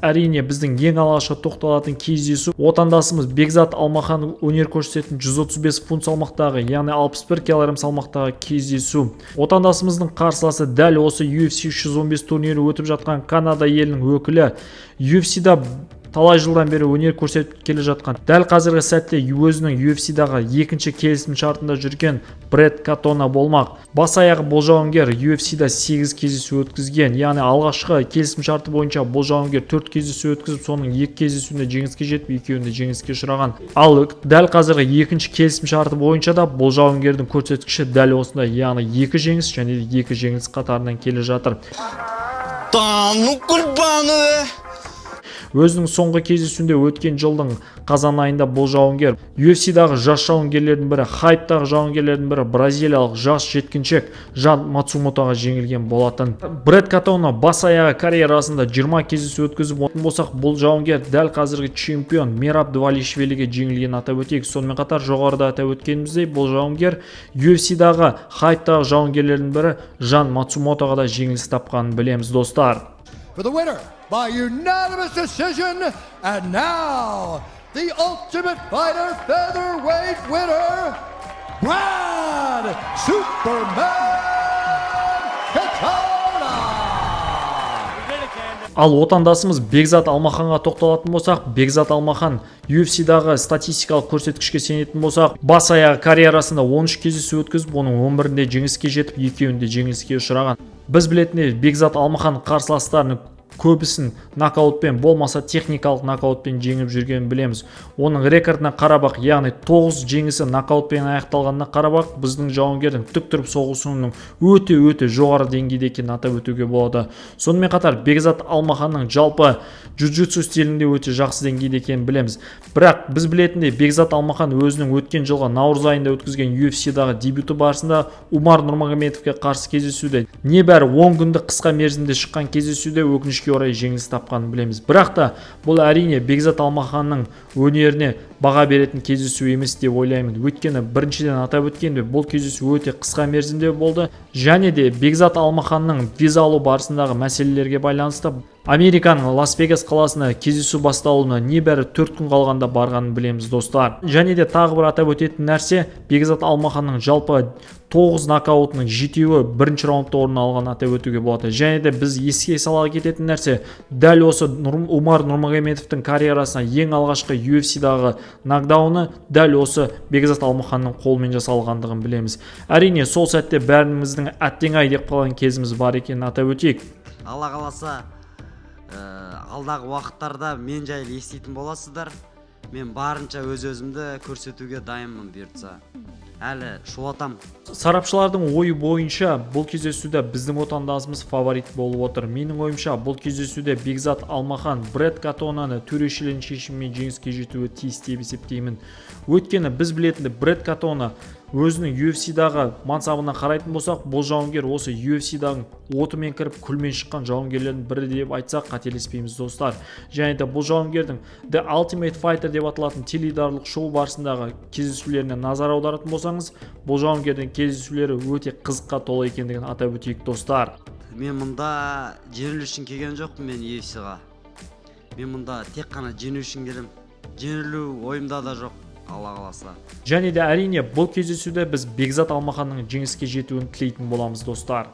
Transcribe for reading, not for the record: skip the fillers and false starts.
Әрине біздің ең алғашқы тоқталатын кездесу отандасымыз Бекзат Алмахан өнер көрсететін 135 фунт салмақтағы, яғни 61 кг салмақтағы кездесу. Отандасымыздың қарсыласы дәл осы UFC 315 турнирі өтіп жатқан Канада елінің өкілі, UFC-да талай жылдан бері өнер көрсетіп келе жатқан, дәл қазіргі сәтте өзінің UFC-дағы екінші келісім шартында жүрген Бред Катона болмақ. Бас аяғы бұл жауынгер UFC-да 8 кездесу өткізген, яғни алғашқы келісім шарты бойынша бұл жауынгер 4 кездесу өткізіп, соның 2 кездесуінде жеңіске жетіп, екеуінде жеңіске ұшыраған. Ал дәл қазіргі екінші келісім шарты бойынша да бұл жауынгердің көрсеткіші дәл осындай, яғни 2 жеңіс және 2 жеңіліс қатарынан келе жатыр. Өзінің соңғы кездесуінде өткен жылдың қазан айында бұл жауынгер UFC-дағы жас жауынгерлердің бірі, хайптағы жауынгерлердің бірі бразилиялық жас жеткіншек Жан Мацумотоға жеңілген болатын. Бред Катона бас аяғы карьерасында 20 кездесу өткізіп болсақ, бұл жауынгер дәл қазіргі чемпион Мераб Двалишвилиге жеңілген атап өтейік. Сонымен қатар жоғарыда атап өткеніміздей, бұл жауынгер UFC-дағы хайптағы жауынгерлердің бірі Жан Мацумотоға да жеңіліс тапқанын білеміз, достар. For the winner by unanimous decision, and now the Ultimate Fighter featherweight winner, Brad Superman Katona. Ал отандасымыз Бекзат Алмаханға тоқталатын болсақ, Бекзат Алмахан UFC-дағы статистикалық көрсеткішке сенетін болсақ, бас аяғы карьерасында 13 кездесу өткізіп, оның 11-інде жеңіске жетіп, екеуінде жеңіліске ұшыраған. Біз білетіндей, Бекзат Алмахан қарсыластарының көбісін нокаутпен, болмаса техникалық нокаутпен жеңіп жүргенін білеміз. Оның рекордына қарабақ, яғни 9 жеңісі нокаутпен аяқталғанына қарабақ, біздің жауынгердің тік тұрып соғысуының өте жоғары деңгейде екенін атап өтуге болады. Сонымен қатар Бекзат Алмаханның жалпы джиу-джитсу стилінде өте жақсы деңгейде екенін білеміз. Бірақ біз білетіндей, Бекзат Алмахан өзінің өткен жылғы наурыз айында өткізген UFC-дағы дебюті барысында Умар Нурмагомедовке қарсы кездесуде небәрі 10 күндік қысқа мерзімде шыққан кездесуде өкінішке орай жеңіліс тапқанын білеміз. Бірақ та бұл әрине Бекзат Алмаханның өнеріне баға беретін кездесу емес деп ойлаймын. Өйткені біріншіден атап өткенде бұл кездесу өте қысқа мерзімде болды, және де Бекзат Алмаханның виза алу барысындағы мәселелерге байланысты Американың Лас-Вегас қаласына кездесу басталуына небәрі 4 күн қалғанда барғанын білеміз, достар. Және де тағы бір атап өтетін нәрсе, Бекзат Алмаханның жалпы 9 нокаутының 7-і бірінші раундта орын алған атап өтуге болады. Және де біз еске сала кететін нәрсе, дәл осы Умар Нурмагомедовтың карьерасына ең алғашқы UFC-дағы нокдауны дәл осы Бекзат Алмаханның қолымен жасалғандығын білеміз. Әрине, сол сәтте бәріміздің әттең ай деп қалған кезіміз бар екенін атап өтейік. Алла қаласа, алдағы уақыттарда мен жайлы еститін боласыздар. Мен барынша өз-өзімді көрсетуге дайынмын, бұйыртса. Әлі шуатам. Сарапшылардың ойы бойынша бұл кездесуде біздің отандасымыз фаворит болып отыр. Менің ойымша бұл кездесуде Бекзат Алмахан Бред Катонаны төрешілердің шешімімен жеңіске жетуі тиіс деп есептеймін. Өйткені біз білетінді Бред Катона өзінің UFC-дағы мансабына қарайтын болсақ, бұл жауынгер осы UFC-дағы отымен кіріп күлмен шыққан жауынгерлердің бірі деп айтсақ қателеспейміз, достар. Және де бұл жауынгердің The Ultimate Fighter деп аталатын теледидарлық шоу барысындағы кездесулеріне назар аударатын болсаңыз, бұл жауынгердің кездесулері өте қызыққа толы екендігін атап өтейік, достар. Мен мұнда жеңілу үшін келген жоқпын, мен UFC-ға. Мен мұнда тек қана жеңу үшін келем. Жеңілу ойымда да жоқ. Алла қаласа. Және де әрине бұл кездесуде біз Бекзат Алмаханның жеңіске жетуін тілейтін боламыз, достар.